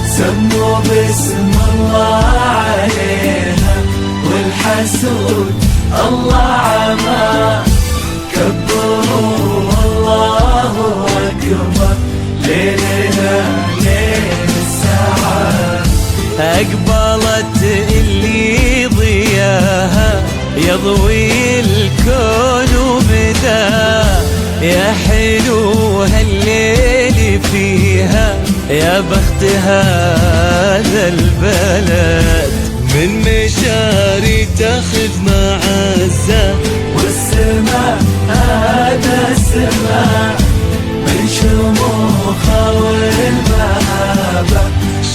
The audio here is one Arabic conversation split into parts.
سموا باسم الله عليها والحسود الله عما كبروا الله أكبر ليلنا ليل السعادة أقبلت اللي ضياها يضوي الكون وبداه يا حلو هالليل فيها يا بخت هذا البلد من مشاري تاخذ معزة والسماء هذا السماء من شموخه والمهابة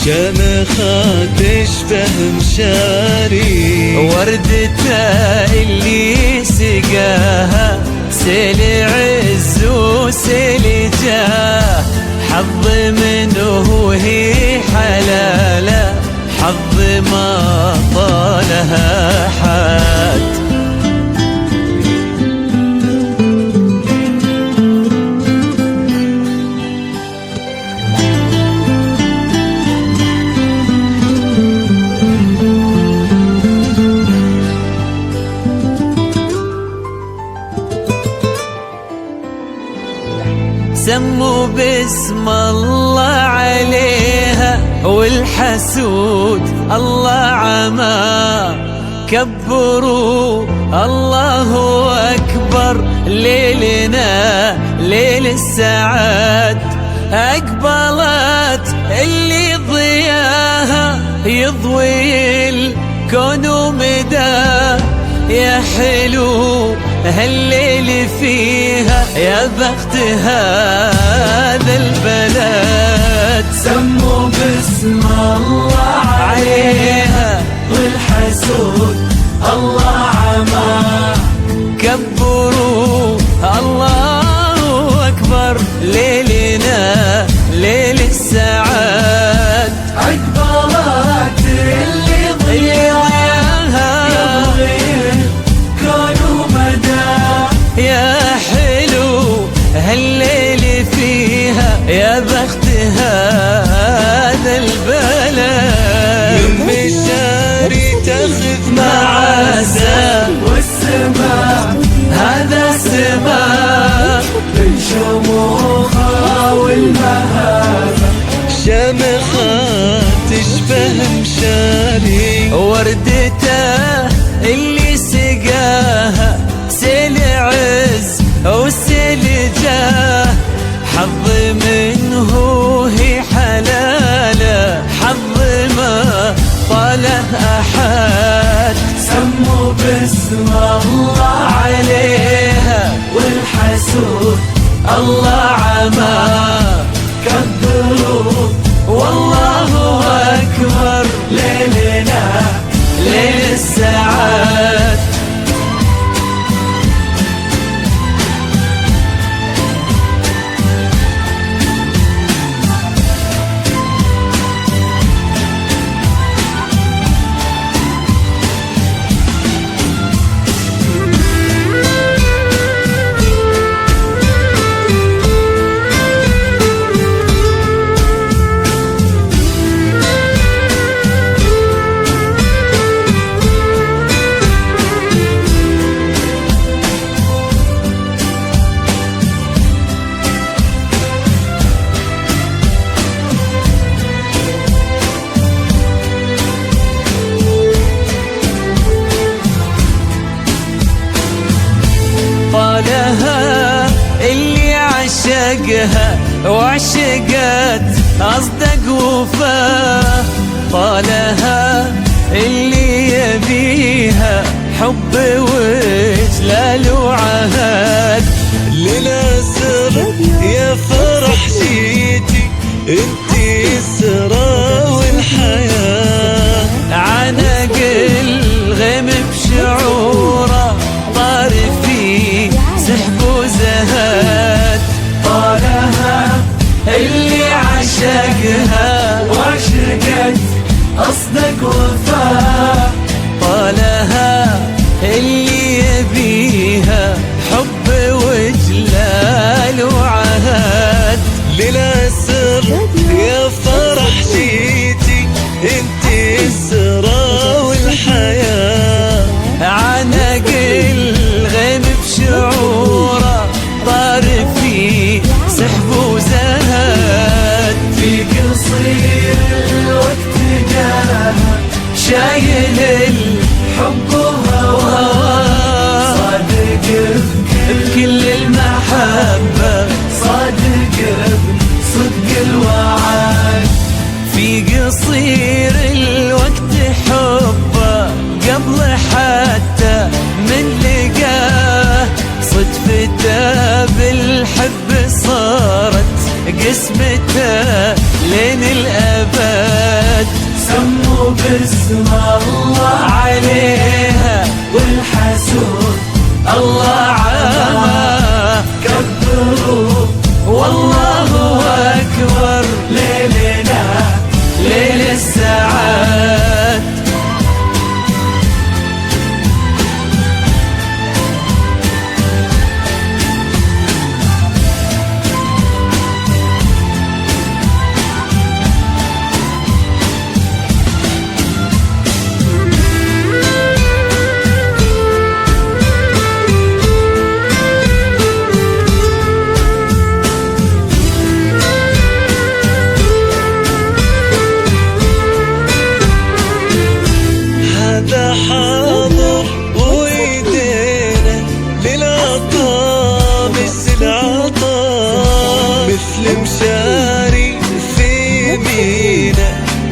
شمخة تشبه مشاري وردته اللي سقاها سيل عز وسيل جاه حظ منه هي حلاله حظ ما طالها حد سموا باسم الله عليها والحسود الله عما كبروا الله أكبر ليلنا ليل السعاد أقبلت اللي ضياها يضوي الكون ومداه يا حلو هالليل فيها يا بخت هذا البلد سموا باسم الله عليها والحسود الله عما كبروا الله أكبر ليلنا ليل السعاد أقبلت اللي ضياها يا حلو هالليل فيها يا بخت هذا البلد من مشاري تاخذ معزة والسماء هذا سماء من شموخه والمهابة شمخة تشبه مشاري وردته اللي سقاها سيل عز وسيل جاه حظ منه هي حلاله حظ ما طاله أحد سموا باسم الله عليها والحسود الله عما كبروا والله أكبر ليلنا ليل السعاد طالها اللي عشقها وعشقت أصدق وفاه طالها اللي يبيها حب وجلال وعهد للأسر يا فرح جيتي انتي السرى والحياة عشقها وعشقت أصدق وفاء. طالها اللي يبيها حب وجلال وعهد. للعسر يا فرح جيتي انت السرى والحياة. عنق الغيم بشعوره طار في سحب وزهد. في قصير الوقت جاها شايل الحب وهواه. صادق بكل المحبة صادق بصدق الوعد. في قصير الوقت حبه قبل حتى من لقاه. صدفته بالحب صارت قسمته لين الأبد. سموا باسم الله عليها والحسود الله عما كبروا والله أكبر. ليلنا ليل السعاد حاضر ويدينا للعطاء مثل العطاء. مثل مشاري في مينا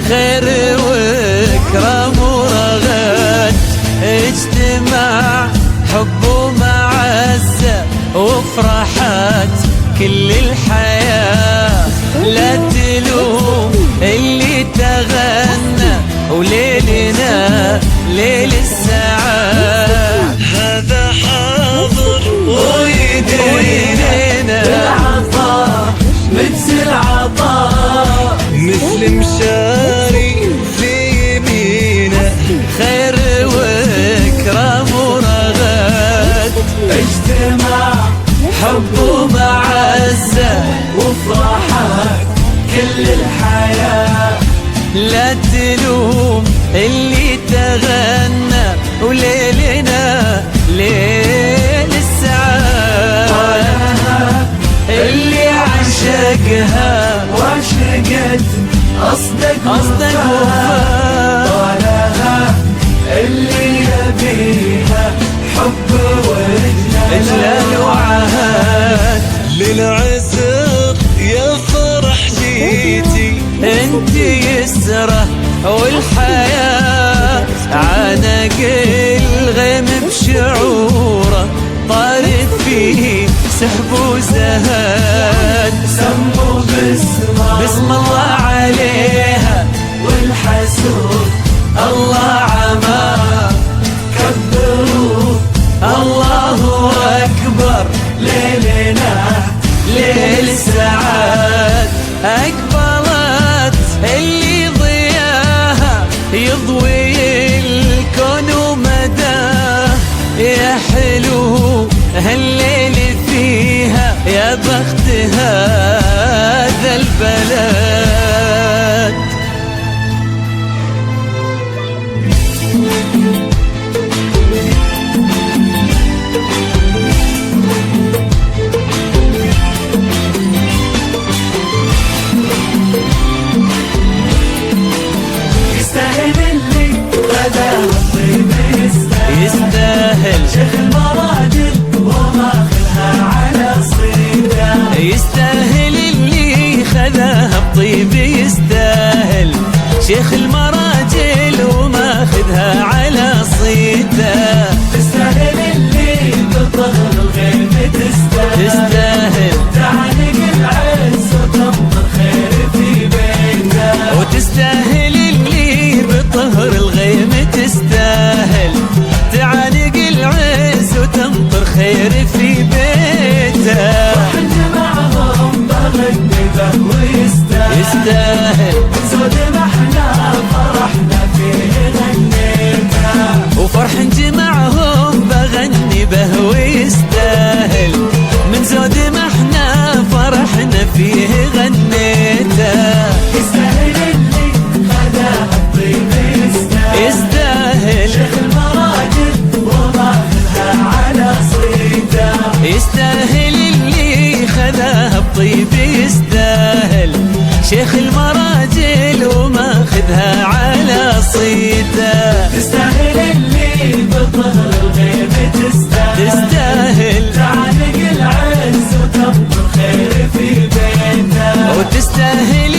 خير وكرم ورغد. اجتماع حب ومعزة وفرحات كل الحياة. لا تلوم اللي تغنى وليلنا ليل السعاد. هذا حاضر ويدينا العطاء مثل العطاء. مثل مشاري في يمينه خير وكرم ورغد. اجتماع حب ومعزة وفرحات كل الحياة. لا تلوم اللي تغنى وليلنا ليل السعاد. اللي عشقها وعشقت أصدق وفاء. طالها اللي يبيها حب إجلال وعهد. للعسر يا فرح جيتي انت يسره والحياة. عنق الغيم بشعوره طارت فيه سحب وزهد. سموا بسم الله عليها والحسود الله عما كبروا الله أكبر. ليلنا ليل السعاد أقبلت اللي ضياها يضوي الكون ومداه. يا حلو هالليل فيها يا بخت هذا البلد. يستاهل اللي غداه الطيب يستاهل شيخ المراجل وماخذها على صيده. يستاهل اللي خذاها بطيب. يستاهل شيخ المراجل وماخذها على صيته. تستاهل اللي بظهر الغيب تستاهل. تعانق العز وتنظر خير في بيته. وتستاهل اللي بطهر الغيم تستاهل. تعانق العز وتنطر خير في بيته. وحن معهم بغني به ويستاهل. شيخ المراجل وماخذها على صيته. تستاهل اللي بظهر الغيب تستاهل تعانق العز وتنطر خير في بيته. وتستاهل